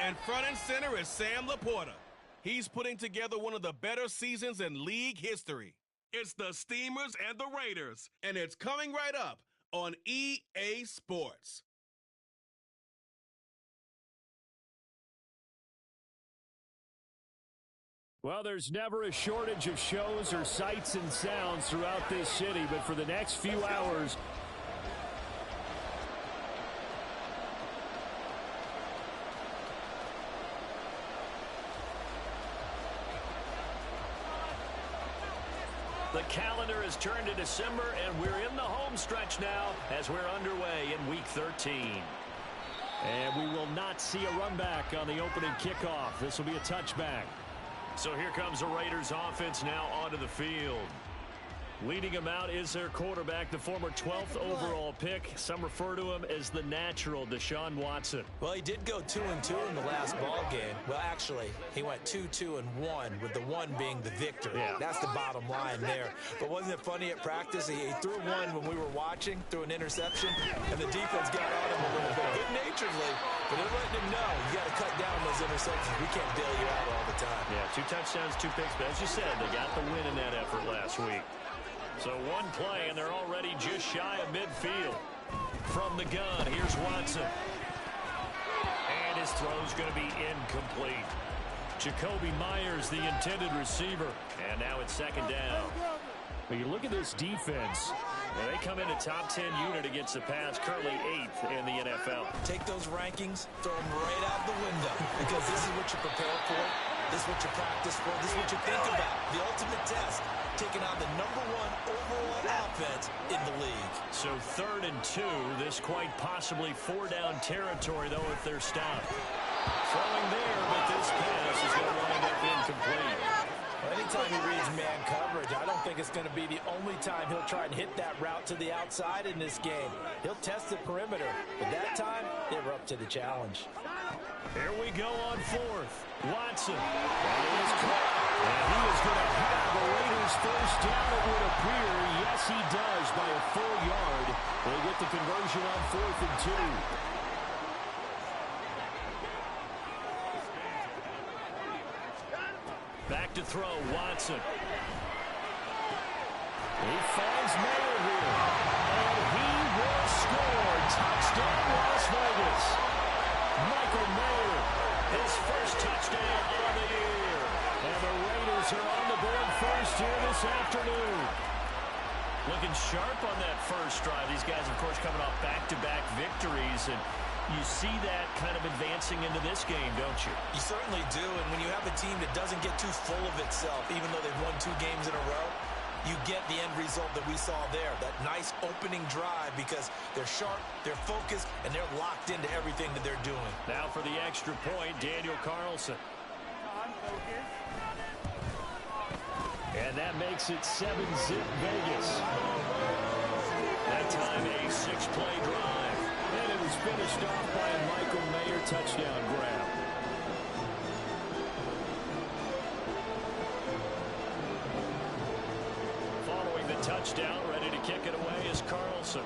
And front and center is Sam Laporta. He's putting together one of the better seasons in league history. It's the Steamers and the Raiders, and it's coming right up on EA Sports. Well, there's never a shortage of shows or sights and sounds throughout this city, but for the next few hours, the calendar has turned to December, and we're in the home stretch now as we're underway in Week 13. And we will not see a run back on the opening kickoff. This will be a touchback. So here comes the Raiders offense now onto the field. Leading them out is their quarterback, the former 12th overall pick. Some refer to him as the natural, Deshaun Watson. Well, he did go 2-2 in the last ball game. Well, actually, he went 2-2-1, with the one being the victory. Yeah. That's the bottom line there. But wasn't it funny at practice? He threw one when we were watching, threw an interception, and the defense got on him a little bit, good-naturedly. But they're letting him know, you got to cut down those interceptions. We can't bail you out all the time. Yeah, 2 touchdowns, 2 picks. But as you said, they got the win in that effort last week. So one play, and they're already just shy of midfield. From the gun, here's Watson. And his throw's going to be incomplete. Jacoby Myers, the intended receiver. And now it's second down. When you look at this defense, they come in a top 10 unit against the pass, currently 8th in the NFL. Take those rankings, throw them right out the window, because this is what you prepare for. This is what you practice for. This is what you think about. The ultimate test, taking on the #1 overall offense in the league. So 3rd and 2, this quite possibly 4-down territory, though, if they're stopped. Throwing there, but this pass is going to wind up incomplete. Well, anytime he reads man coverage, I don't think it's going to be the only time he'll try and hit that route to the outside in this game. He'll test the perimeter, but that time, they were up to the challenge. Here we go on 4th. Watson. And he is caught. And he is going to have a Raiders first down, it would appear. Yes, he does, by a full yard. They get the conversion on 4th and 2. Back to throw, Watson. He finds Mayer here. And he will score. Touchdown, Las Vegas. Michael Mayer, his first touchdown of the year. And the Raiders are on the board first here this afternoon. Looking sharp on that first drive. These guys, of course, coming off back-to-back victories. And you see that kind of advancing into this game, don't you? You certainly do, and when you have a team that doesn't get too full of itself, even though they've won 2 games in a row, you get the end result that we saw there, that nice opening drive, because they're sharp, they're focused, and they're locked into everything that they're doing. Now for the extra point, Daniel Carlson. And that makes it 7-zip Vegas. That time a 6-play drive. And it was finished off by a Michael Mayer touchdown grab. Following the touchdown, ready to kick it away is Carlson.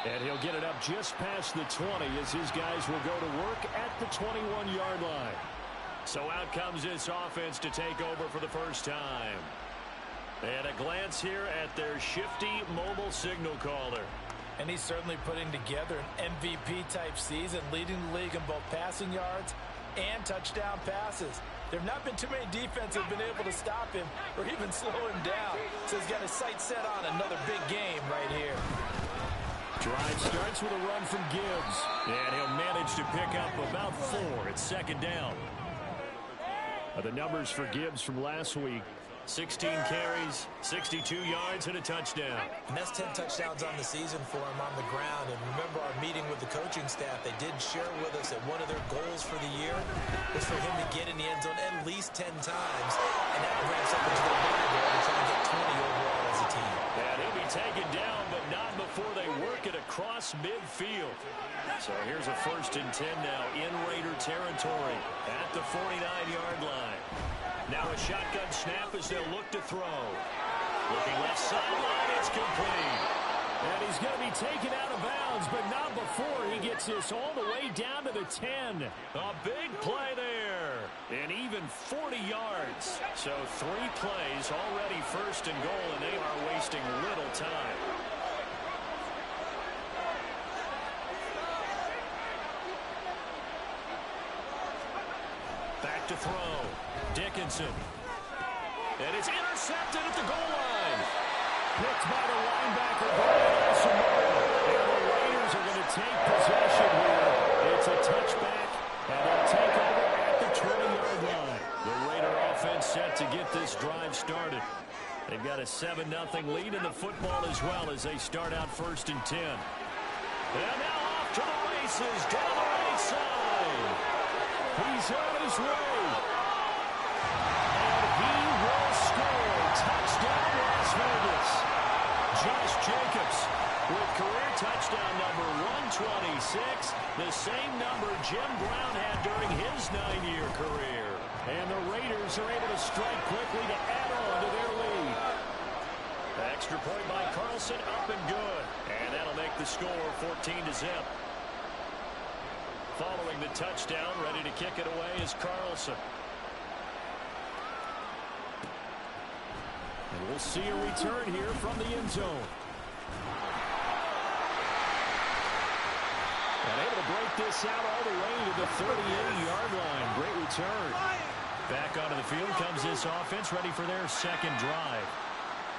And he'll get it up just past the 20 as his guys will go to work at the 21-yard line. So out comes this offense to take over for the first time. And a glance here at their shifty mobile signal caller. And he's certainly putting together an MVP-type season, leading the league in both passing yards and touchdown passes. There have not been too many defenses that have been able to stop him or even slow him down. So he's got his sights set on another big game right here. Drive starts with a run from Gibbs. And he'll manage to pick up about 4 at second down. The numbers for Gibbs from last week: 16 carries, 62 yards, and a touchdown. And that's 10 touchdowns on the season for him on the ground. And remember our meeting with the coaching staff, they did share with us that one of their goals for the year was for him to get in the end zone at least 10 times. And that ramps up into the bigger goal to try and get 20 overall as a team. And he'll be taken down, but not before they work it across midfield. So here's a 1st and 10 now in Raider territory at the 49-yard line. Now a shotgun snap as they'll look to throw. Looking left sideline, it's complete. And he's going to be taken out of bounds, but not before he gets this all the way down to the 10. A big play there. And even 40 yards. So 3 plays already first and goal, and they are wasting little time. Back to throw. Dickinson. And it's intercepted at the goal line. Picked by the linebacker, and the Raiders are going to take possession here. It's a touchback, and they'll take over at the 20-yard line. The Raider offense set to get this drive started. They've got a 7-0 lead in the football as well as they start out 1st and 10. And now off to the races down the right side. He's on his way. And he will score. Touchdown, Las Vegas. Josh Jacobs with career touchdown number 126, the same number Jim Brown had during his 9-year career. And the Raiders are able to strike quickly to add on to their lead. The extra point by Carlson, up and good. And that'll make the score 14-0. Following the touchdown, ready to kick it away is Carlson. And we'll see a return here from the end zone. And able to break this out all the way to the 38-yard line. Great return. Back onto the field comes this offense, ready for their second drive.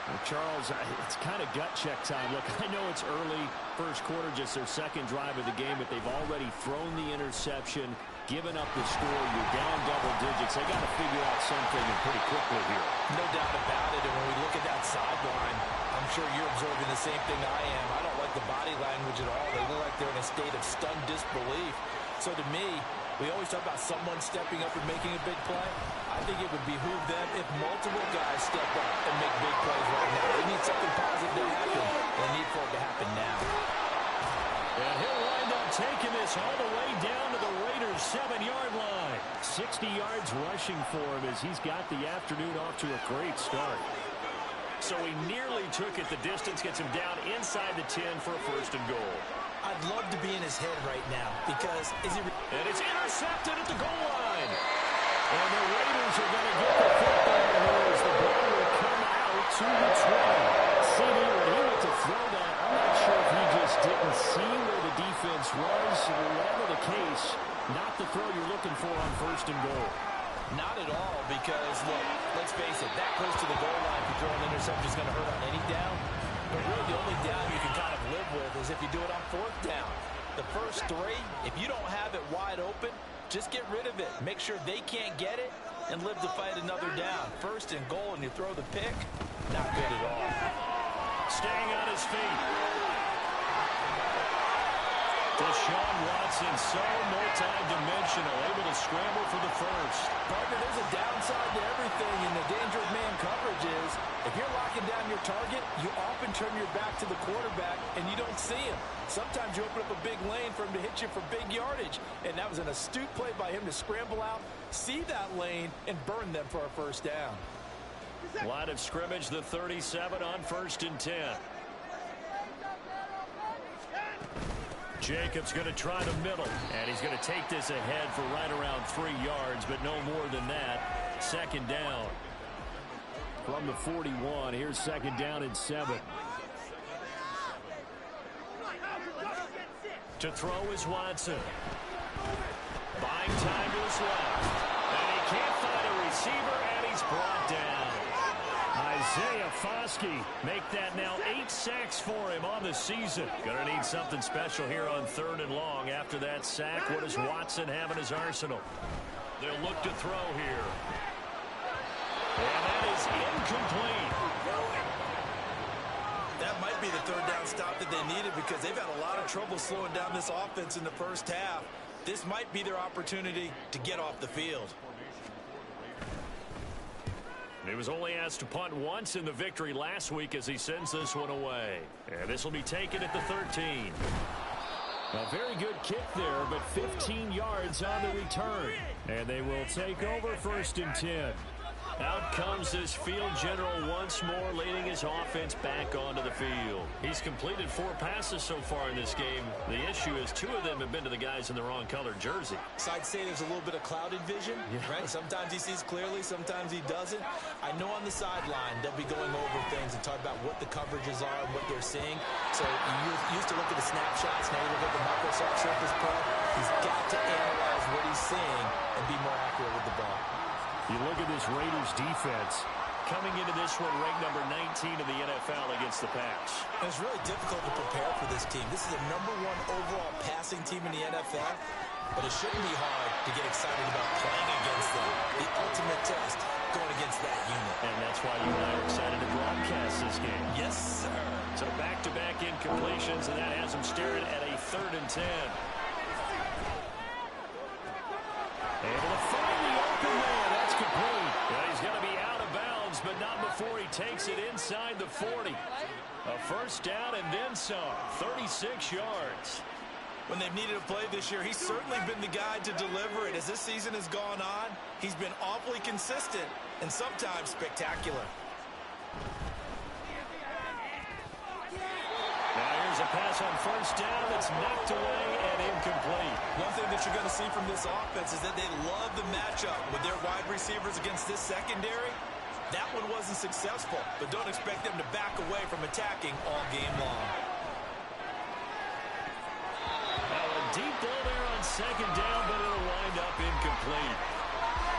Well, Charles, it's kind of gut check time. Look, I know it's early, first quarter, just their second drive of the game, but they've already thrown the interception, given up the score. You're down double digits. They got to figure out something and pretty quickly here. No doubt about it. And when we look at that sideline, I'm sure you're observing the same thing I am. I don't like the body language at all. They look like they're in a state of stunned disbelief. So to me, we always talk about someone stepping up and making a big play. I think it would behoove them if multiple guys step up and make big plays right now. They need something positive to happen. They need for it to happen now. And he'll wind up taking this all the way down to the Raiders' 7-yard line. 60 yards rushing for him as he's got the afternoon off to a great start. So he nearly took it the distance, gets him down inside the 10 for a 1st and goal. I'd love to be in his head right now because and it's intercepted at the goal line. And the Raiders are going to get the football here as the ball will come out to the 20. CD, when he went to throw that, I'm not sure if he just didn't see where the defense was. Whatever the case, not the throw you're looking for on 1st and goal. Not at all, because, look, let's face it, that close to the goal line, if you throw an interception, is going to hurt on any down. But really, the only down you can kind of live with is if you do it on 4th down. The first 3, if you don't have it wide open, just get rid of it. Make sure they can't get it and live to fight another down. 1st and goal, and you throw the pick, not good at all. Staying on his feet. Deshaun Watson, so multi-dimensional, able to scramble for the 1st. Partner, there's a downside to everything, and the danger of man coverage is if you're locking down your target, you often turn your back to the quarterback, and you don't see him. Sometimes you open up a big lane for him to hit you for big yardage, and that was an astute play by him to scramble out, see that lane, and burn them for a 1st down. Line of scrimmage, the 37 on 1st and 10. Jacobs going to try the middle, and he's going to take this ahead for right around 3 yards, but no more than that. 2nd down. From the 41, here's 2nd down and 7. To throw is Watson. Buying time to his left. And he can't find a receiver, and he's brought down. Isaiah Foskey make that now 8 sacks for him on the season. Gonna need something special here on 3rd and long. After that sack, what does Watson have in his arsenal? They'll look to throw here. And that is incomplete. That might be the 3rd down stop that they needed because they've had a lot of trouble slowing down this offense in the 1st half. This might be their opportunity to get off the field. He was only asked to punt once in the victory last week as he sends this one away. And this will be taken at the 13. A very good kick there, but 15 yards on the return. And they will take over 1st and 10. Out comes this field general once more, leading his offense back onto the field. He's completed 4 passes so far in this game. The issue is 2 of them have been to the guys in the wrong colored jersey. So I'd say there's a little bit of clouded vision, right? Sometimes he sees clearly, sometimes he doesn't. I know on the sideline they'll be going over things and talk about what the coverages are and what they're seeing. So you used to look at the snapshots, now you look at the Microsoft Surface Pro. He's got to analyze what he's seeing and be more accurate with the ball. You look at this Raiders defense coming into this one ranked number 19 in the NFL against the pass. And it's really difficult to prepare for this team. This is the #1 overall passing team in the NFL, but it shouldn't be hard to get excited about playing against them. The ultimate test going against that unit. And that's why you and I are excited to broadcast this game. Yes, sir. So back-to-back incompletions, and that has them staring at a 3rd and 10. Able to find the open man. That's complete. Yeah, he's going to be out of bounds, but not before he takes it inside the 40. A first down and then some. 36 yards. When they've needed a play this year, he's certainly been the guy to deliver it. As this season has gone on, he's been awfully consistent and sometimes spectacular. Now here's a pass on first down that's knocked away and incomplete. One thing that you're going to see from this offense is that they love the matchup with their wide receivers against this secondary. That one wasn't successful, but don't expect them to back away from attacking all game long. Now a deep ball there on 2nd down, but it'll wind up incomplete.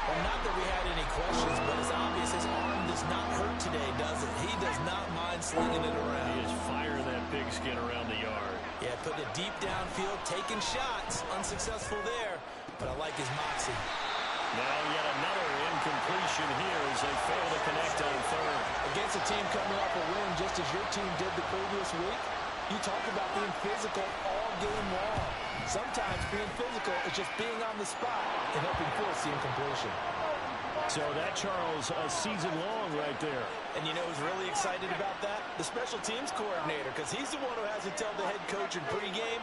Well, not that we had any questions, but it's obvious his arm does not hurt today, does it? He does not mind slinging it around. He is firing that pigskin around the yard. Yeah, putting it deep downfield, taking shots. Unsuccessful there, but I like his moxie. Now yet another incompletion here as they fail to connect on 3rd. Against a team coming off a win just as your team did the previous week, you talk about being physical all game long. Sometimes being physical is just being on the spot and helping force the incompletion. So that, Charles, a season long right there. And you know who's really excited about that? The special teams coordinator, because he's the one who has to tell the head coach in pregame,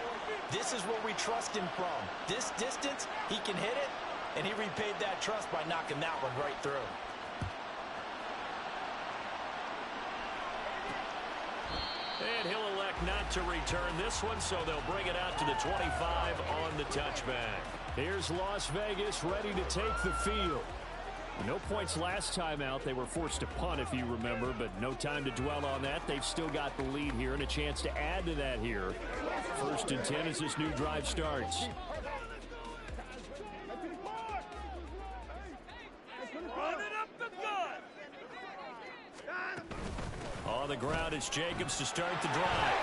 this is where we trust him from. This distance, he can hit it, and he repaid that trust by knocking that one right through. And he'll elect not to return this one, so they'll bring it out to the 25 on the touchback. Here's Las Vegas ready to take the field. No points last time out. They were forced to punt, if you remember, but no time to dwell on that. They've still got the lead here and a chance to add to that here. 1st and 10 as this new drive starts. On the ground, it's Jacobs to start the drive.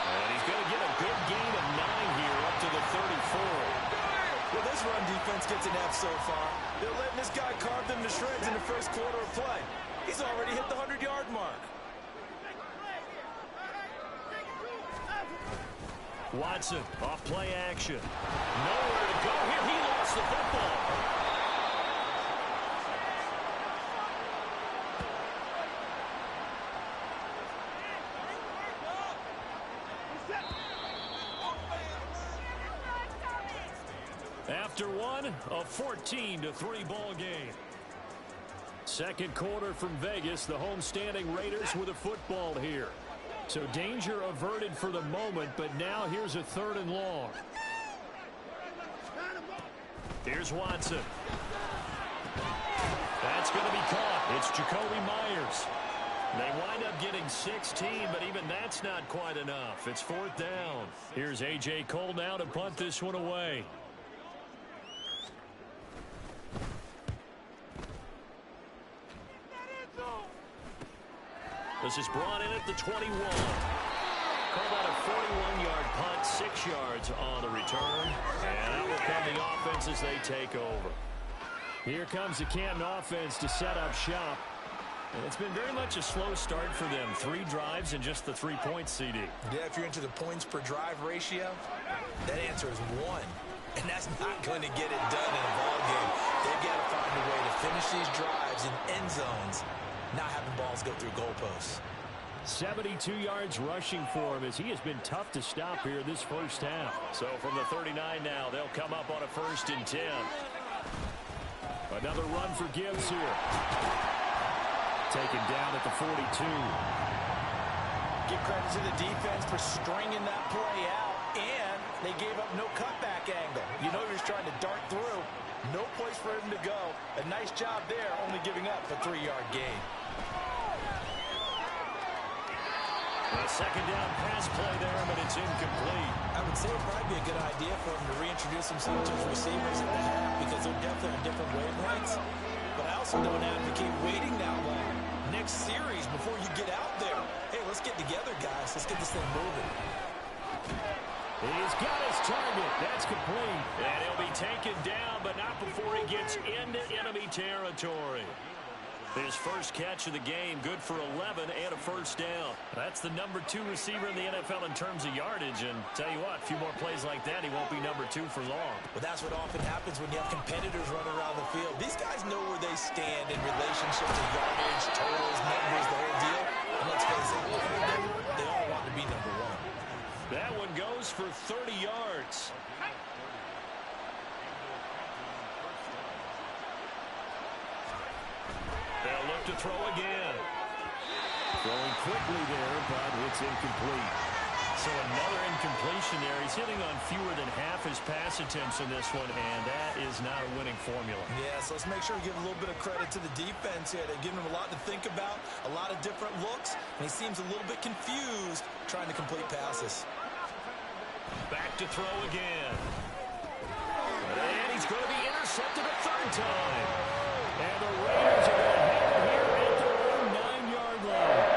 And he's going to get a good gain of 9 here up to the 34. Well, this run defense gets an F so far. They're letting this guy carve them to shreds in the first quarter of play. He's already hit the 100-yard mark. Watson, off play action. Nowhere to go here. He lost the football. After one, a 14-3 ball game. 2nd quarter from Vegas. The home-standing Raiders with a football here. So danger averted for the moment, but now here's a 3rd and long. Here's Watson. That's going to be caught. It's Jacoby Myers. They wind up getting 16, but even that's not quite enough. It's 4th down. Here's A.J. Cole now to punt this one away. This is brought in at the 21. Called out a 41-yard punt, 6 yards on the return. And out will come the offense as they take over. Here comes the Canton offense to set up shop. And it's been very much a slow start for them. 3 drives and just the 3 points, CD. Yeah, if you're into the points per drive ratio, that answer is 1. And that's not going to get it done in a ball game. They've got to find a way to finish these drives in end zones, not having balls go through goalposts. 72 yards rushing for him as he has been tough to stop here this first half. So from the 39 now, they'll come up on a 1st and 10. Another run for Gibbs here. Taken down at the 42. Give credit to the defense for stringing that play out, and they gave up no cutback angle. You know he was trying to dart through. No place for him to go. A nice job there, only giving up a 3-yard gain. A second down pass play there, but it's incomplete. I would say it'd probably be a good idea for him to reintroduce himself to his receivers at the half because they're definitely on different wavelengths. But I also don't advocate waiting that long. Next series before you get out there. Hey, let's get together, guys. Let's get this thing moving. He's got his target. That's complete. And he'll be taken down, but not before he gets into enemy territory. His first catch of the game, good for 11 and a first down. That's the number 2 receiver in the NFL in terms of yardage. And tell you what, a few more plays like that, he won't be number 2 for long. Well, that's what often happens when you have competitors running around the field. These guys know where they stand in relationship to yardage, totals, numbers, the whole deal. And let's face it, they all want to be number 1. That one goes for 30 yards. They'll look to throw again. Throwing quickly there, but it's incomplete. So another incompletion there. He's hitting on fewer than half his pass attempts in this one, and that is not a winning formula. Yeah, so let's make sure we give a little bit of credit to the defense here. They're giving him a lot to think about, a lot of different looks, and he seems a little bit confused trying to complete passes. Back to throw again. And he's going to be intercepted a third time. And the Raiders are going to have it here at their own 9-yard line.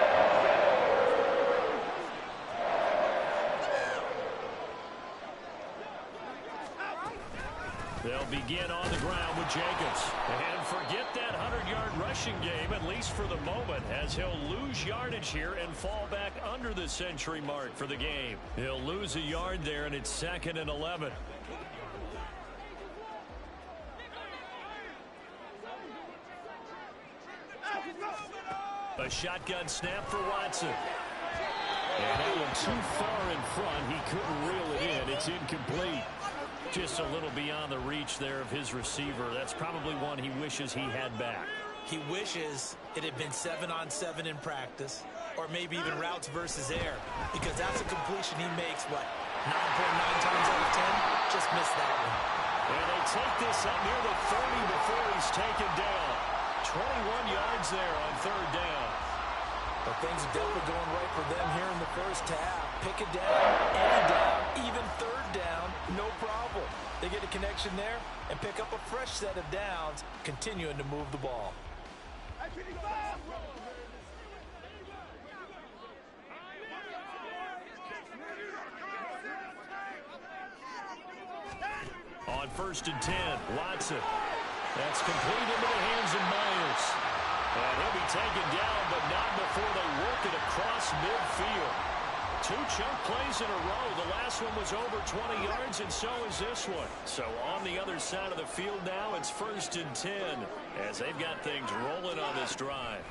They'll begin on the ground with Jacobs. And forget that 100-yard rushing game, at least for the moment, as he'll lose yardage here and fall back under the century mark for the game. He'll lose a yard there, and it's 2nd and 11. A shotgun snap for Watson. And that one too far in front. He couldn't reel it in. It's incomplete. Just a little beyond the reach there of his receiver. That's probably one he wishes he had back. He wishes it had been 7-on-7 in practice, or maybe even routes versus air, because that's a completion he makes, what, 9.9 times out of 10? Just missed that one. And they take this up near the 30 before he's taken down. 21 yards there on third down. But things are definitely going right for them here in the first half. Pick it down, any down, even third down, no problem. They get a connection there and pick up a fresh set of downs, continuing to move the ball. On 1st and 10, Watson. That's complete into the hands of Myers. And he'll be taken down, but not before they work it across midfield. 2 chunk plays in a row. The last one was over 20 yards, and so is this one. So on the other side of the field now, it's 1st and 10, as they've got things rolling on this drive.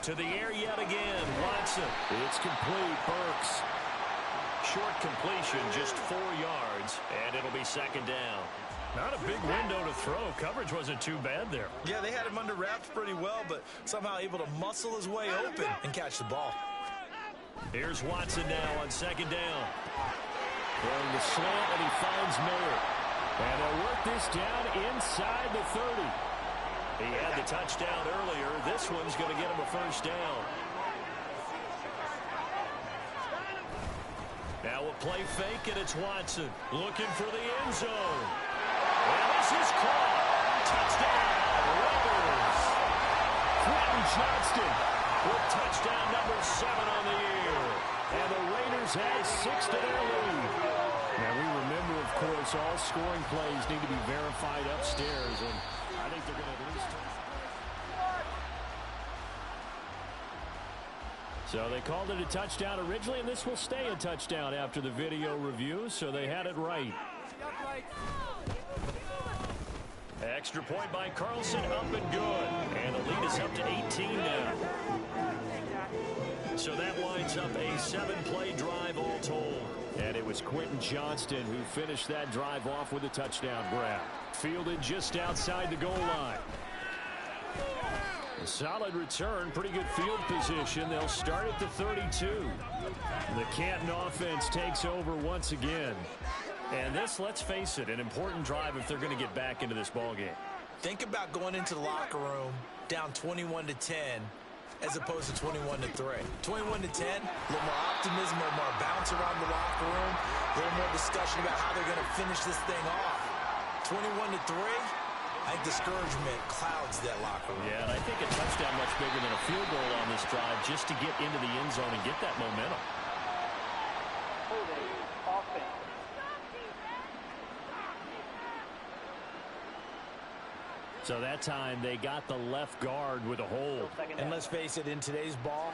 To the air yet again, Watson. It's complete, Burks. Short completion, just 4 yards, and it'll be 2nd down. Not a big window to throw. Coverage wasn't too bad there. Yeah, they had him under wraps pretty well, but somehow able to muscle his way open and catch the ball. Here's Watson now on 2nd down. Throwing the slant, and he finds Miller. And they'll work this down inside the 30. He had the touchdown earlier. This one's going to get him a first down. Now a play fake, and it's Watson looking for the end zone. And this is caught. Touchdown, Raiders. Quentin Johnston with touchdown number 7 on the year. And the Raiders have 6 to their lead. Now we remember, of course, all scoring plays need to be verified upstairs, and I think they're going to at least... So they called it a touchdown originally, and this will stay a touchdown after the video review, so they had it right. Extra point by Carlson, up and good. And the lead is up to 18 now. So that winds up a 7-play drive all told. And it was Quentin Johnston who finished that drive off with a touchdown grab. Fielded just outside the goal line. Solid return, pretty good field position. They'll start at the 32. The Canton offense takes over once again. And this, let's face it, an important drive if they're going to get back into this ballgame. Think about going into the locker room down 21-10 as opposed to 21-3. 21-10, a little more optimism, a little more bounce around the locker room, a little more discussion about how they're going to finish this thing off. 21-3, I think discouragement clouds that locker room. Yeah, and I think a touchdown much bigger than a field goal on this drive just to get into the end zone and get that momentum. So that time they got the left guard with a hold. And let's face it, in today's ball,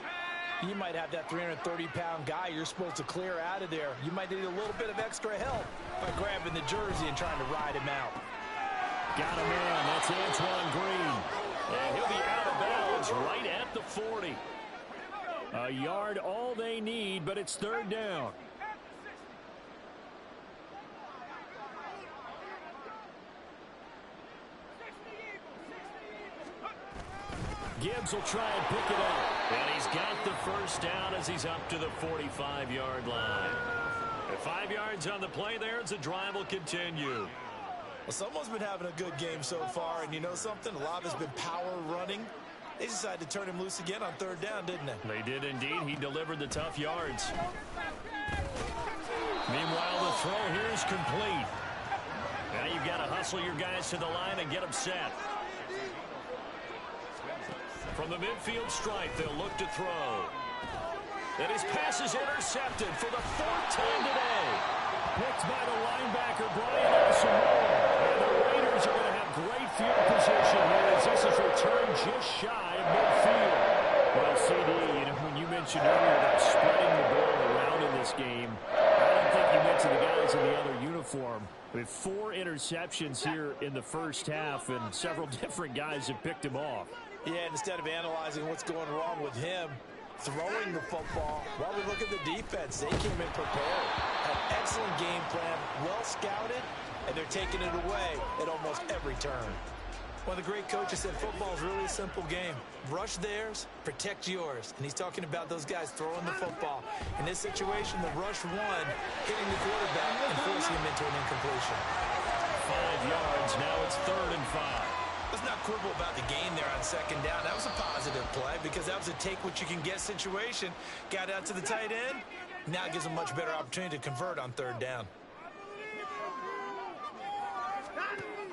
you might have that 330-pound guy you're supposed to clear out of there. You might need a little bit of extra help by grabbing the jersey and trying to ride him out. Got him in. That's Antoine Green. And he'll be out of bounds right at the 40. A yard all they need, but it's third down. Gibbs will try and pick it up. And he's got the first down as he's up to the 45-yard line. At 5 yards on the play there, as the drive will continue. Well, someone's been having a good game so far, and you know something? A lot has been power running. They decided to turn him loose again on third down, didn't they? They did indeed. He delivered the tough yards. Meanwhile, the throw here is complete. Now you've got to hustle your guys to the line and get them set. From the midfield stripe, they'll look to throw. And his pass is intercepted for the fourth time today. Picked by the linebacker, Brian Asamoah. And the Raiders are going to have great field position here as this is returned just shy of midfield. Well, CD, you know, when you mentioned earlier about spreading the ball around in this game, I don't think you mentioned the guys in the other uniform. With 4 interceptions here in the first half, and several different guys have picked him off. Yeah, instead of analyzing what's going wrong with him, throwing the football, while we look at the defense, they came in prepared. An excellent game plan, well scouted, and they're taking it away at almost every turn. One of the great coaches said football is really a simple game. Rush theirs, protect yours. And he's talking about those guys throwing the football. In this situation, the rush won, hitting the quarterback and forcing him into an incompletion. 5 yards, now it's 3rd and 5. Let's not quibble about the gain there on second down. That was a positive play because that was a take-what-you-can-get situation. Got out to the tight end. Now it gives them a much better opportunity to convert on third down.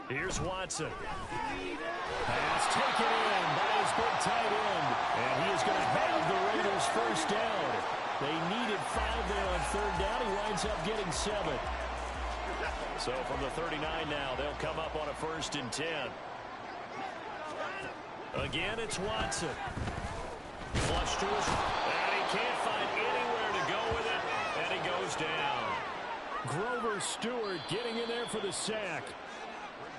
Here's Watson. Pass taken in by his big tight end. And he is going to have the Raiders first down. They needed 5 there on third down. He winds up getting 7. So from the 39 now, they'll come up on a 1st and 10. Again, it's Watson. Flush to his right, and he can't find anywhere to go with it, and he goes down. Grover Stewart getting in there for the sack.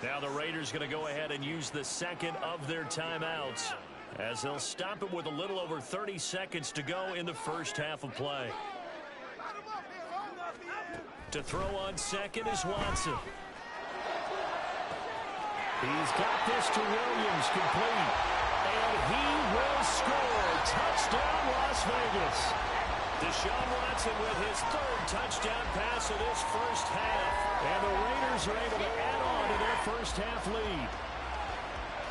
Now the Raiders going to go ahead and use the second of their timeouts as they'll stop it with a little over 30 seconds to go in the first half of play. To throw on second is Watson. He's got this to Williams, complete. And he will score. Touchdown, Las Vegas. Deshaun Watson with his 3rd touchdown pass of this first half. And the Raiders are able to add on to their first half lead.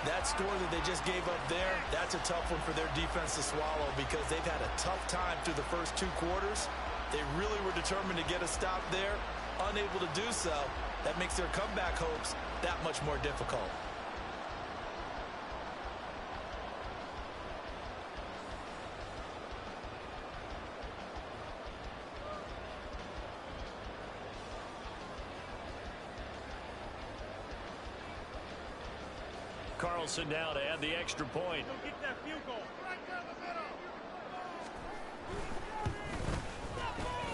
That score that they just gave up there, that's a tough one for their defense to swallow because they've had a tough time through the first 2 quarters. They really were determined to get a stop there, unable to do so. That makes their comeback hopes that much more difficult. Carlson now to add the extra point.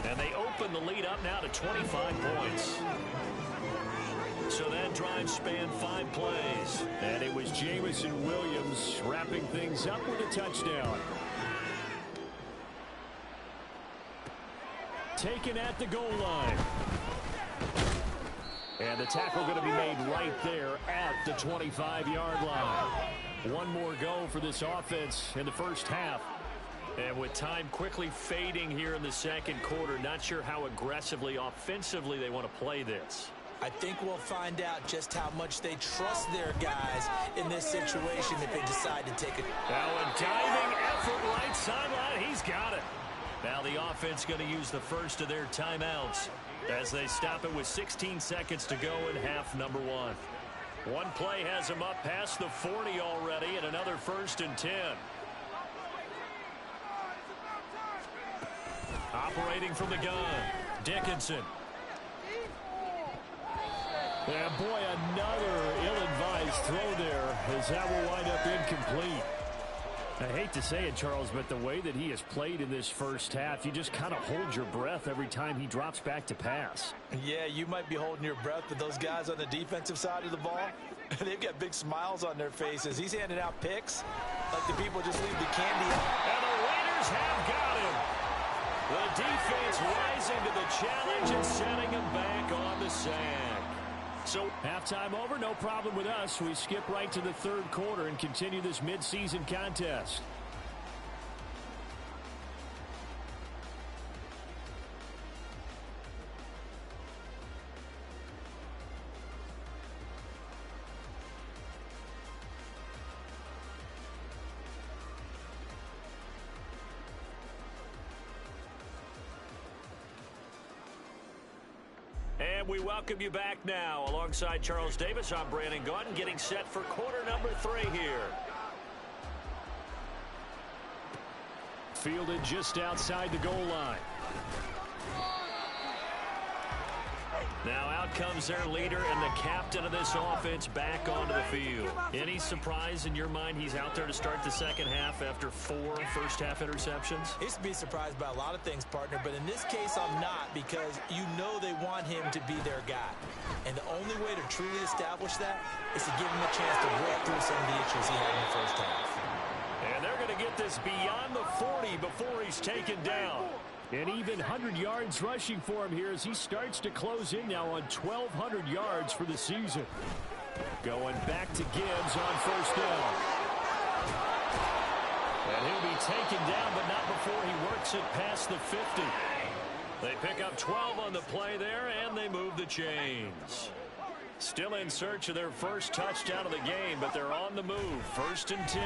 And they open the lead up now to 25 points. So that drive spanned 5 plays. And it was Jamison Williams wrapping things up with a touchdown. Taken at the goal line. And the tackle going to be made right there at the 25-yard line. One more go for this offense in the first half. And with time quickly fading here in the second quarter, not sure how aggressively, offensively they want to play this. I think we'll find out just how much they trust their guys in this situation if they decide to take it. Now a diving effort right sideline. He's got it. Now the offense going to use the first of their timeouts as they stop it with 16 seconds to go in half number one. One play has them up past the 40 already, and another 1st and 10. Operating from the gun, Dickinson. And boy, another ill-advised throw there as that will wind up incomplete. I hate to say it, Charles, but the way that he has played in this first half, you just kind of hold your breath every time he drops back to pass. Yeah, you might be holding your breath, but those guys on the defensive side of the ball, they've got big smiles on their faces. He's handing out picks like the people just leave the candy out. And the Raiders have got him. The defense rising to the challenge and setting him back on the sand. So halftime over, no problem with us. We skip right to the third quarter and continue this midseason contest. And we welcome you back now. Alongside Charles Davis, I'm Brandon Gaudin, getting set for quarter number 3 here. Fielded just outside the goal line. Now out comes their leader and the captain of this offense back onto the field. Any surprise in your mind he's out there to start the second half after 4 first-half interceptions? I used to be surprised by a lot of things, partner, but in this case I'm not, because you know they want him to be their guy. And the only way to truly establish that is to give him a chance to work through some of the issues he had in the first half. And they're going to get this beyond the 40 before he's taken down. And even 100 yards rushing for him here as he starts to close in now on 1,200 yards for the season. Going back to Gibbs on first down. And he'll be taken down, but not before he works it past the 50. They pick up 12 on the play there, and they move the chains. Still in search of their first touchdown of the game, but they're on the move. 1st and 10.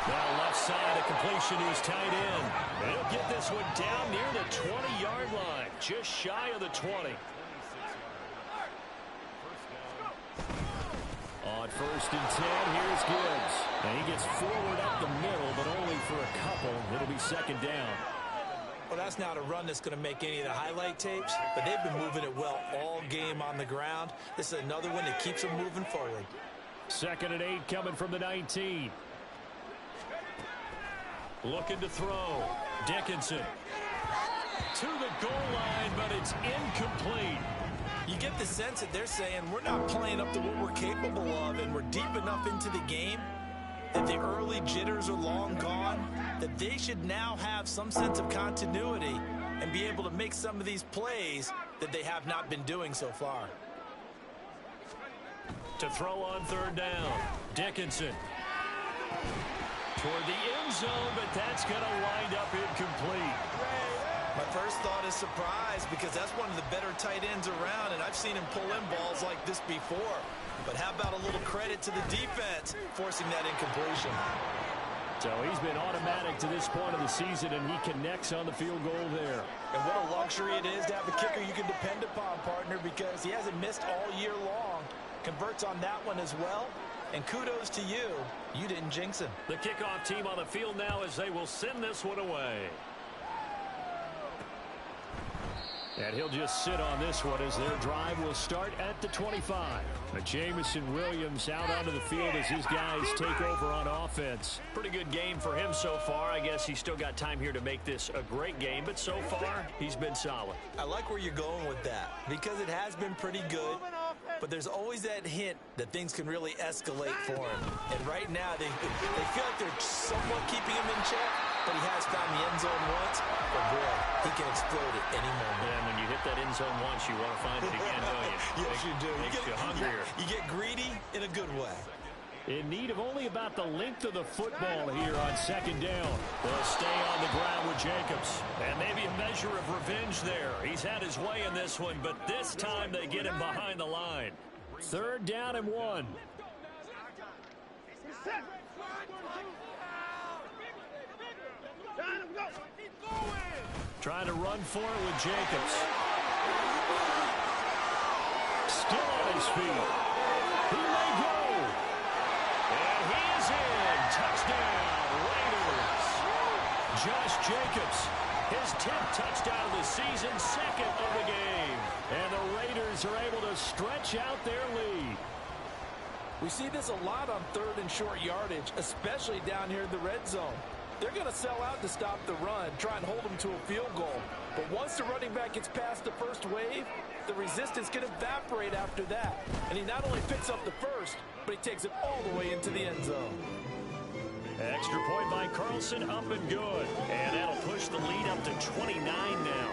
Now left side, a completion is tight end. They'll get this one down near the 20-yard line, just shy of the 20. On 1st and 10, here's Gibbs. And he gets forward up the middle, but only for a couple. It'll be 2nd down. Well, that's not a run that's going to make any of the highlight tapes, but they've been moving it well all game on the ground. This is another one that keeps them moving forward. 2nd and 8 coming from the 19. Looking to throw. Dickinson to the goal line, but it's incomplete. You get the sense that they're saying we're not playing up to what we're capable of, and we're deep enough into the game that the early jitters are long gone, that they should now have some sense of continuity and be able to make some of these plays that they have not been doing so far. To throw on 3rd down. Dickinson toward the end zone, but that's going to wind up incomplete. My first thought is surprise, because that's one of the better tight ends around, and I've seen him pull in balls like this before. But how about a little credit to the defense forcing that incompletion? So he's been automatic to this point of the season, and he connects on the field goal there. And what a luxury it is to have a kicker you can depend upon, partner, because he hasn't missed all year long. Converts on that one as well. And kudos to you. You didn't jinx him. The kickoff team on the field now as they will send this one away. And he'll just sit on this one as their drive will start at the 25. Jamison Williams out onto the field as his guys take over on offense. Pretty good game for him so far. I guess he's still got time here to make this a great game, but so far he's been solid. I like where you're going with that, because it has been pretty good, but there's always that hint that things can really escalate for him. And right now they feel like they're somewhat keeping him in check, but he has found the end zone once. But, boy, he can explode at any moment. Yeah, and when you hit that end zone once, you want to find it again, don't you? Yes, you do. Makes you hungrier. You get greedy in a good way. In need of only about the length of the football here on second down. They'll stay on the ground with Jacobs. And maybe a measure of revenge there. He's had his way in this one, but this time they get him behind the line. Third down and 1. Trying to run for it with Jacobs. Still on his feet. He may go. And he is in. Touchdown, Raiders. Josh Jacobs, his 10th touchdown of the season, second of the game. And the Raiders are able to stretch out their lead. We see this a lot on third and short yardage, especially down here in the red zone. They're going to sell out to stop the run, try and hold them to a field goal. But once the running back gets past the first wave, the resistance can evaporate after that. And he not only picks up the first, but he takes it all the way into the end zone. Extra point by Carlson, up and good. And that'll push the lead up to 29 now.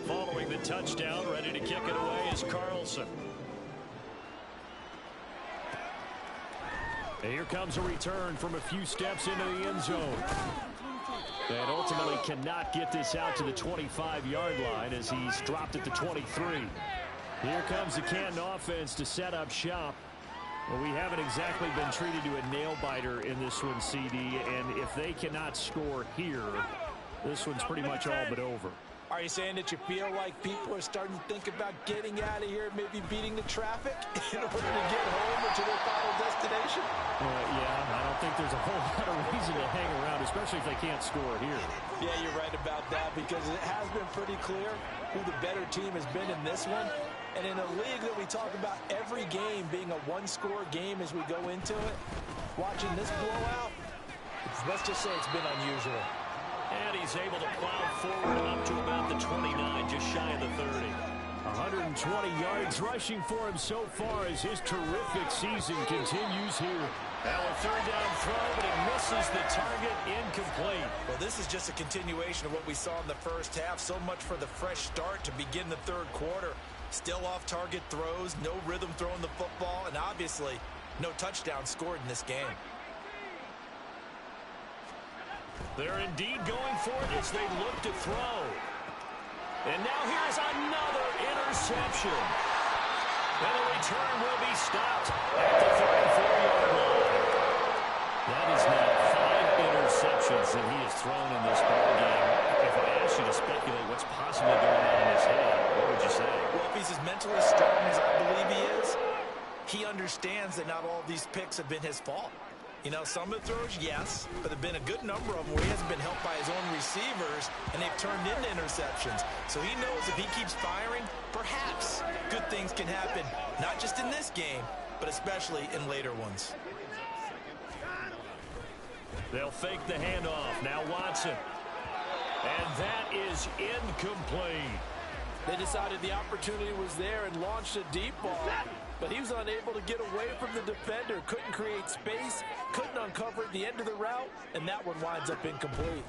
Following the touchdown, ready to kick it away is Carlson. And here comes a return from a few steps into the end zone. And ultimately cannot get this out to the 25-yard line as he's dropped at the 23. Here comes the Canton offense to set up shop. Well, we haven't exactly been treated to a nail-biter in this one, CD. And if they cannot score here, this one's pretty much all but over. Are you saying that you feel like people are starting to think about getting out of here, maybe beating the traffic in order to get home or to their final destination? Yeah, I don't think there's a whole lot of reason to hang around, especially if they can't score here. Yeah, you're right about that because it has been pretty clear who the better team has been in this one. And in a league that we talk about every game being a one-score game as we go into it, watching this blowout, let's just say it's been unusual. And he's able to plow forward up to about the 29, just shy of the 30. 120 yards rushing for him so far as his terrific season continues here. Now a third down throw, but it misses the target, incomplete. Well, this is just a continuation of what we saw in the first half. So much for the fresh start to begin the third quarter. Still off-target throws, no rhythm throwing the football, and obviously no touchdown scored in this game. They're indeed going for it as they look to throw. And now here's another interception. And the return will be stopped at the 34-yard line. That is now 5 interceptions that he has thrown in this ballgame. If I asked you to speculate what's possibly going on in his head, what would you say? Well, if he's as mentally strong as I believe he is, he understands that not all of these picks have been his fault. You know, some of the throws, yes, but there have been a good number of them where he hasn't been helped by his own receivers, and they've turned into interceptions. So he knows if he keeps firing, perhaps good things can happen, not just in this game, but especially in later ones. They'll fake the handoff. Now Watson. And that is incomplete. They decided the opportunity was there and launched a deep ball, but he was unable to get away from the defender, couldn't create space, couldn't uncover the end of the route, and that one winds up incomplete.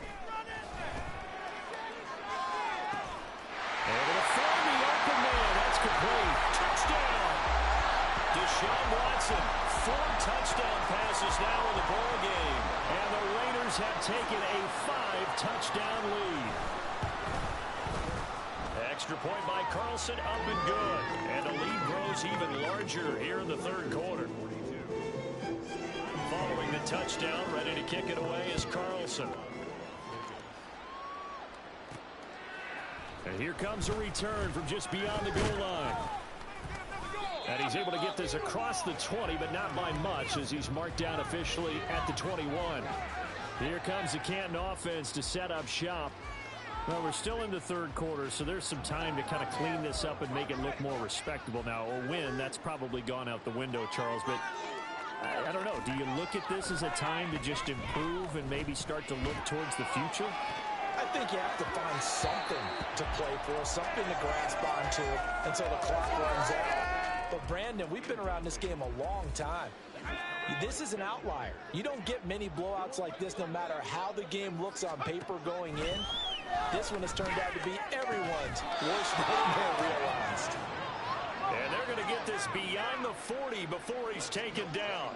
Able to find the open man. That's complete. Touchdown. Deshaun Watson, 4 touchdown passes now in the ball game. And the Raiders have taken a 5-touchdown lead. Extra point by Carlson, up and good. And the lead grows even larger here in the third quarter. Following the touchdown, ready to kick it away is Carlson. And here comes a return from just beyond the goal line. And he's able to get this across the 20, but not by much as he's marked down officially at the 21. Here comes the Canton offense to set up shop. Well, we're still in the third quarter, so there's some time to kind of clean this up and make it look more respectable. Now, a win, that's probably gone out the window, Charles, but I don't know. Do you look at this as a time to just improve and maybe start to look towards the future? I think you have to find something to play for, something to grasp onto until the clock runs out. But Brandon, we've been around this game a long time. This is an outlier. You don't get many blowouts like this no matter how the game looks on paper going in. This one has turned out to be everyone's worst nightmare realized. And they're going to get this beyond the 40 before he's taken down.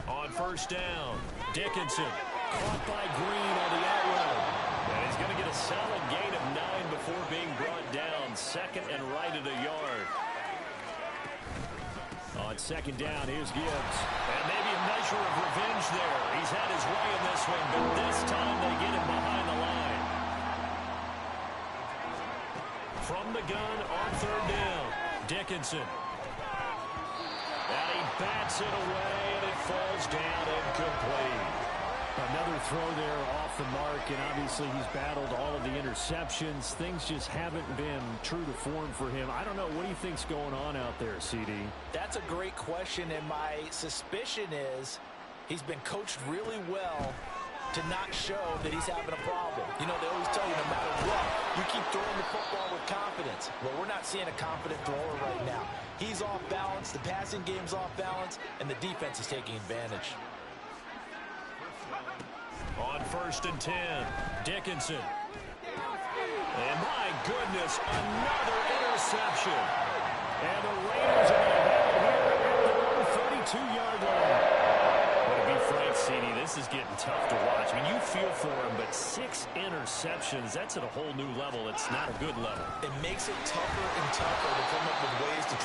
On first down, Dickinson caught by Green on the out route. And he's going to get a solid gain of 9 before being brought down. Second and right at a yard. On second down, here's Gibbs. And maybe a measure of revenge there. He's had his way in this one, but this time they get him behind the line. From the gun on third down, Dickinson. And he bats it away, and it falls down incomplete. Another throw there off the mark, and obviously he's battled all of the interceptions. Things just haven't been true to form for him. I don't know. What do you think's going on out there, CD? That's a great question, and my suspicion is he's been coached really well to not show that he's having a problem. You know, they always tell you no matter what, you keep throwing the football with confidence. Well, we're not seeing a confident thrower right now. He's off balance, the passing game's off balance, and the defense is taking advantage. On first and 10, Dickinson. And my goodness, another interception. And the Raiders are going to have it here at their own 32-yard line. But to be frank, CD, this is getting tough to watch. I mean, you feel for him, but 6 interceptions, that's at a whole new level. It's not a good level. It makes it tougher and tougher to come up with ways to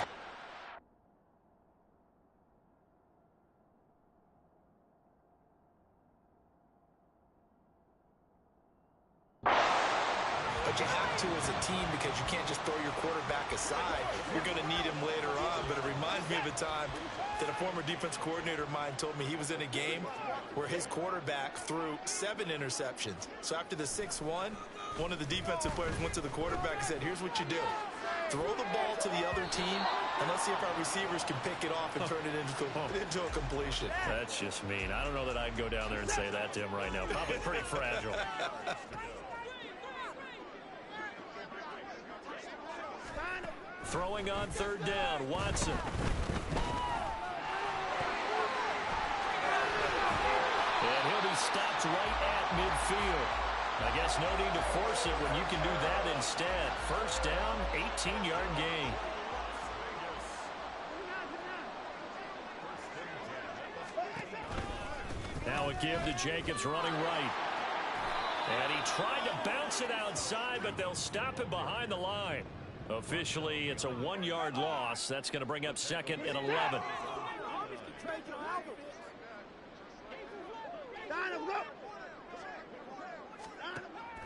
but you have to as a team because you can't just throw your quarterback aside. You're going to need him later on, but it reminds me of a time that a former defense coordinator of mine told me he was in a game where his quarterback threw 7 interceptions. So after the 6-1, one of the defensive players went to the quarterback and said, here's what you do. Throw the ball to the other team, and let's see if our receivers can pick it off and turn it into a completion. That's just mean. I don't know that I'd go down there and say that to him right now. Probably pretty fragile. Throwing on third down, Watson. And he'll be stopped right at midfield. I guess no need to force it when you can do that instead. First down, 18-yard gain. Now a give to Jacobs running right. And he tried to bounce it outside, but they'll stop it behind the line. Officially, it's a 1-yard loss. That's going to bring up second and 11.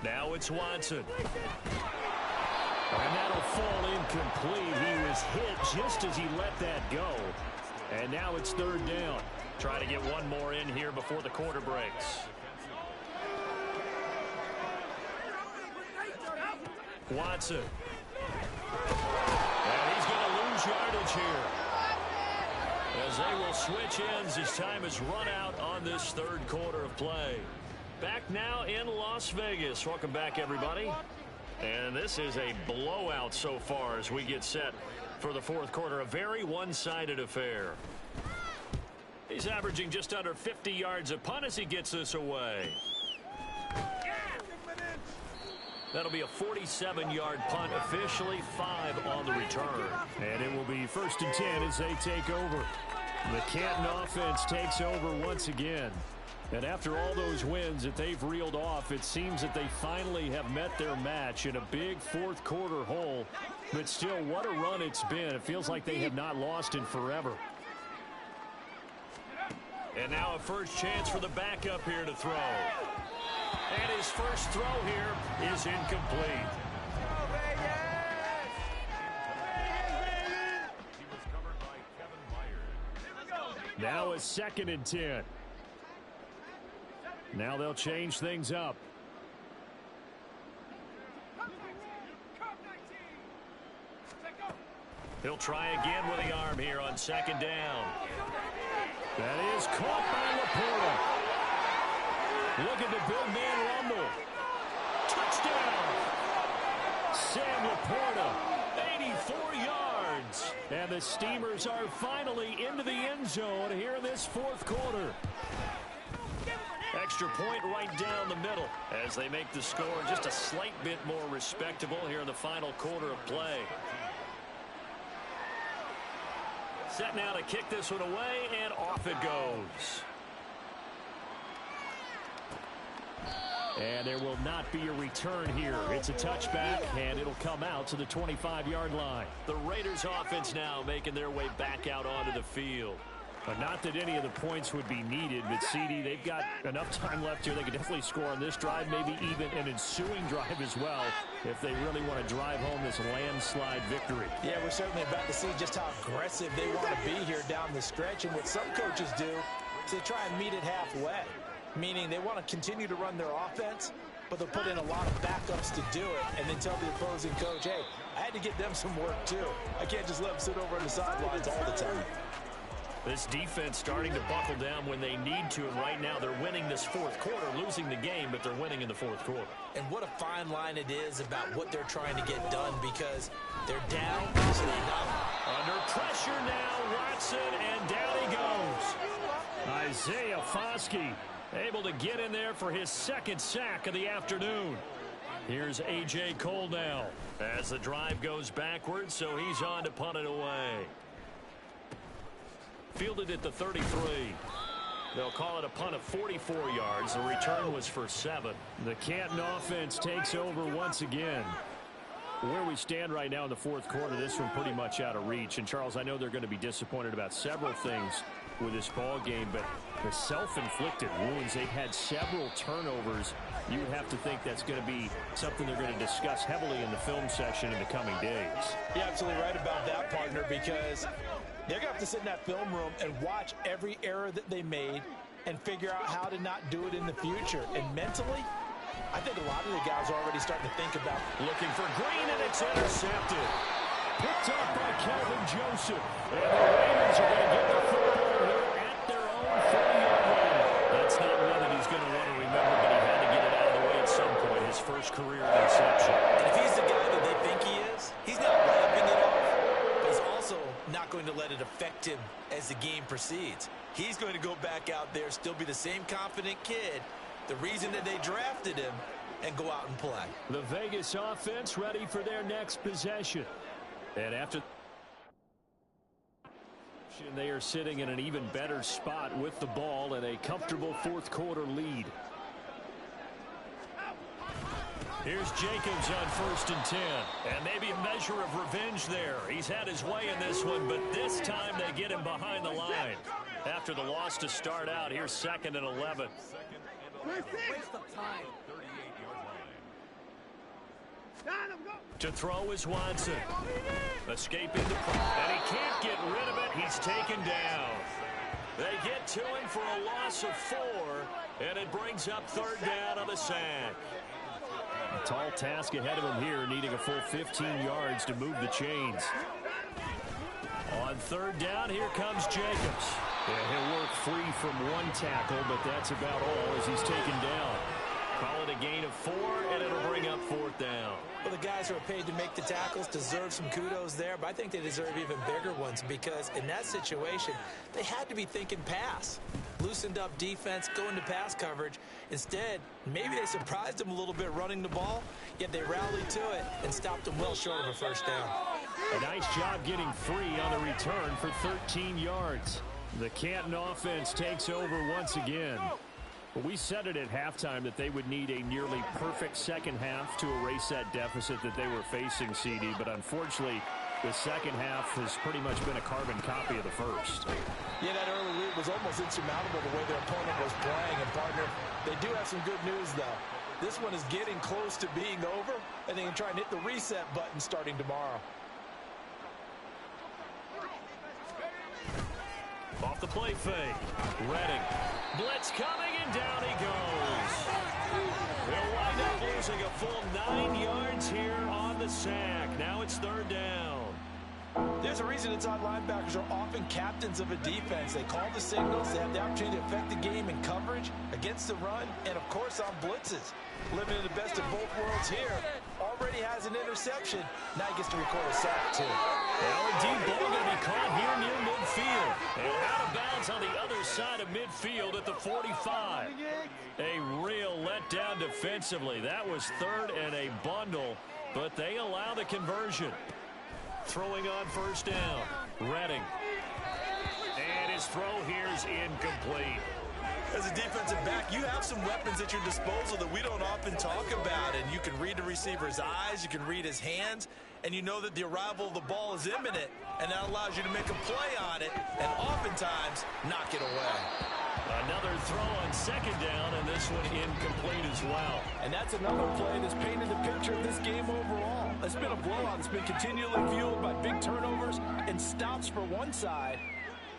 Now it's Watson. And that'll fall incomplete. He was hit just as he let that go. And now it's third down. Try to get one more in here before the quarter breaks. Watson. And he's going to lose yardage here. As they will switch ends as time is run out on this third quarter of play. Back now in Las Vegas. Welcome back, everybody. And this is a blowout so far as we get set for the fourth quarter. A very one-sided affair. He's averaging just under 50 yards a punt as he gets this away. That'll be a 47-yard punt, officially 5 on the return. And it will be first and 10 as they take over. The Canton offense takes over once again. And after all those wins that they've reeled off, it seems that they finally have met their match in a big fourth quarter hole. But still, what a run it's been. It feels like they have not lost in forever. And now a first chance for the backup here to throw. And his first throw here is incomplete. Now a second and 10. Now they'll change things up. He'll try again with the arm here on second down. That is caught by Laporta. Looking to build man rumble. Touchdown! Sam Laporta, 84 yards. And the Steamers are finally into the end zone here in this fourth quarter. Extra point right down the middle as they make the score just a slight bit more respectable here in the final quarter of play. Set now to kick this one away, and off it goes. And there will not be a return here. It's a touchback, and it'll come out to the 25-yard line. The Raiders offense now making their way back out onto the field. But not that any of the points would be needed, but CD, they've got enough time left here. They could definitely score on this drive, maybe even an ensuing drive as well, if they really want to drive home this landslide victory. Yeah, we're certainly about to see just how aggressive they want to be here down the stretch. And what some coaches do is they try and meet it halfway, meaning they want to continue to run their offense, but they'll put in a lot of backups to do it, and then tell the opposing coach, hey, I had to get them some work too. I can't just let them sit over on the sidelines all the time. This defense starting to buckle down when they need to, and right now they're winning this fourth quarter, losing the game, but they're winning in the fourth quarter. And what a fine line it is about what they're trying to get done, because they're down, so they know. Under pressure now, Watson, and down he goes. Isaiah Foskey able to get in there for his second sack of the afternoon. Here's A.J. Cole now as the drive goes backwards, so he's on to punt it away. Fielded at the 33. They'll call it a punt of 44 yards. The return was for 7. The Canton offense takes over once again. Where we stand right now in the fourth quarter, this one pretty much out of reach. And, Charles, I know they're going to be disappointed about several things with this ball game, but the self-inflicted wounds, they've had several turnovers. You would have to think that's going to be something they're going to discuss heavily in the film session in the coming days. You're absolutely right about that, partner, because they're going to have to sit in that film room and watch every error that they made and figure out how to not do it in the future. And mentally, I think a lot of the guys are already starting to think about looking for Green, and it's intercepted. Picked up by Calvin Joseph. And the Raiders are going to get the football here at their own 40-yard line. That's not one that he's going to want to remember, but he had to get it out of the way at some point. His first career interception. And if he's the guy that they think he is, he's not lapping it off, but he's also not going to let it affect him as the game proceeds. He's going to go back out there, still be the same confident kid, the reason that they drafted him, and go out and play. The Vegas offense ready for their next possession. And after they are sitting in an even better spot with the ball and a comfortable fourth quarter lead. Here's Jacobs on 1st and 10. And maybe a measure of revenge there. He's had his way in this one, but this time they get him behind the line. After the loss to start out, here's 2nd and 11. Waste of time. To throw is Watson. Escaping the pressure, and he can't get rid of it. He's taken down. They get to him for a loss of 4, and it brings up 3rd down on the sack. A tall task ahead of him here, needing a full 15 yards to move the chains. On 3rd down, here comes Jacobs. Yeah, he'll work free from one tackle, but that's about all as he's taken down. Call it a gain of 4, and it'll bring up 4th down. Well, the guys who are paid to make the tackles deserve some kudos there, but I think they deserve even bigger ones, because in that situation, they had to be thinking pass. Loosened up defense, going to pass coverage. Instead, maybe they surprised them a little bit running the ball, yet they rallied to it and stopped them well short of a 1st down. A nice job getting free on the return for 13 yards. The Canton offense takes over once again. We said it at halftime that they would need a nearly perfect second half to erase that deficit that they were facing, CD, but unfortunately, the second half has pretty much been a carbon copy of the first. Yeah, that early lead was almost insurmountable the way their opponent was playing. And, partner, they do have some good news, though. This one is getting close to being over, and they can try and hit the reset button starting tomorrow. Off the play fake. Redding. Blitz coming, and down he goes. They'll wind up losing a full 9 yards here on the sack. Now it's 3rd down. There's a reason inside linebackers are often captains of a defense. They call the signals. They have the opportunity to affect the game in coverage, against the run, and, of course, on blitzes. Living in the best of both worlds here. Already already has an interception. Now he gets to record a sack, too. Well, a deep ball going to be caught here near midfield. And out of bounds on the other side of midfield at the 45. A real letdown defensively. That was third and a bundle, but they allow the conversion. Throwing on first down. Redding. And his throw here is incomplete. As a defensive back, you have some weapons at your disposal that we don't often talk about, and you can read the receiver's eyes, you can read his hands, and you know that the arrival of the ball is imminent, and that allows you to make a play on it, and oftentimes knock it away. Another throw on second down, and this one incomplete as well. And that's another play that's painted the picture of this game overall. It's been a blowout. It's been continually fueled by big turnovers and stops for one side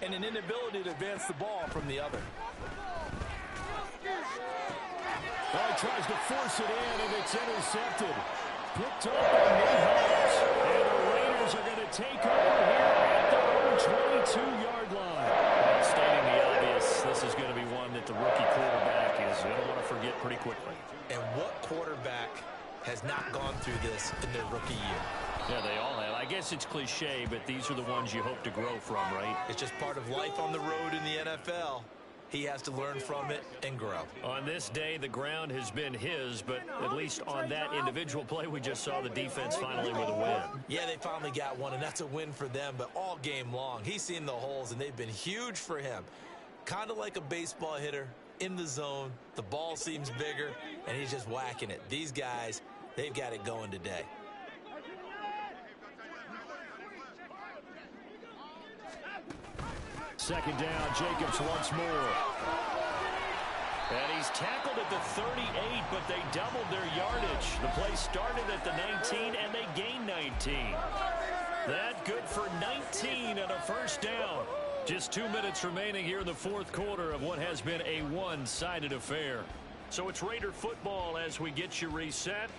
and an inability to advance the ball from the other. Oh, he tries to force it in, and it's intercepted. Picked up by Mayhouse. And the Raiders are going to take over here at their own 22-yard line. Well, stating the obvious, this is going to be one that the rookie quarterback is going to want to forget pretty quickly. And what quarterback has not gone through this in their rookie year? Yeah, they all have. I guess it's cliche, but these are the ones you hope to grow from, right? It's just part of life on the road in the NFL. He has to learn from it and grow. On this day, the ground has been his, but at least on that individual play, we just saw the defense finally with a win. Yeah, they finally got one, and that's a win for them, but all game long, he's seen the holes, and they've been huge for him. Kind of like a baseball hitter in the zone. The ball seems bigger, and he's just whacking it. These guys, they've got it going today. Second down, Jacobs once more. And he's tackled at the 38, but they doubled their yardage. The play started at the 19, and they gained 19. That good for 19 and a first down. Just 2 minutes remaining here in the fourth quarter of what has been a one-sided affair. So it's Raider football as we get you reset.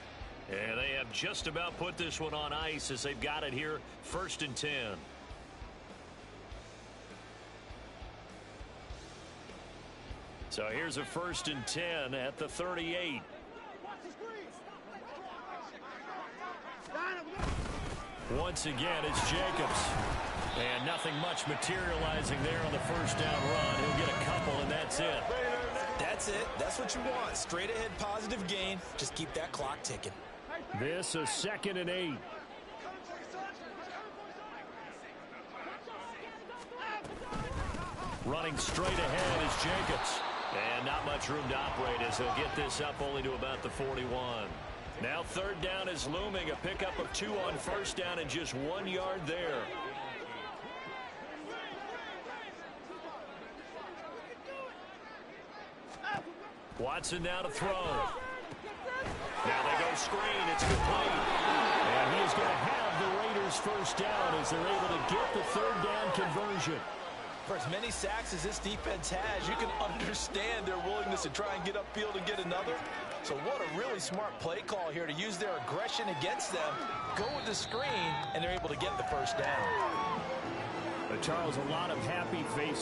And they have just about put this one on ice as they've got it here, 1st and 10. So here's a 1st and 10 at the 38. Once again, it's Jacobs. And nothing much materializing there on the first down run. He'll get a couple, and that's it. That's it. That's what you want. Straight ahead positive gain. Just keep that clock ticking. This is 2nd and 8. Running straight ahead is Jacobs. And not much room to operate as he'll get this up only to about the 41. Now 3rd down is looming. A pickup of 2 on first down and just 1 yard there. Watson now to throw. Now they go screen. It's complete. And he is going to have the Raiders first down as they're able to get the 3rd down conversion. For as many sacks as this defense has, you can understand their willingness to try and get upfield and get another. So what a really smart play call here to use their aggression against them, go with the screen, and they're able to get the first down. Charles, a lot of happy faces.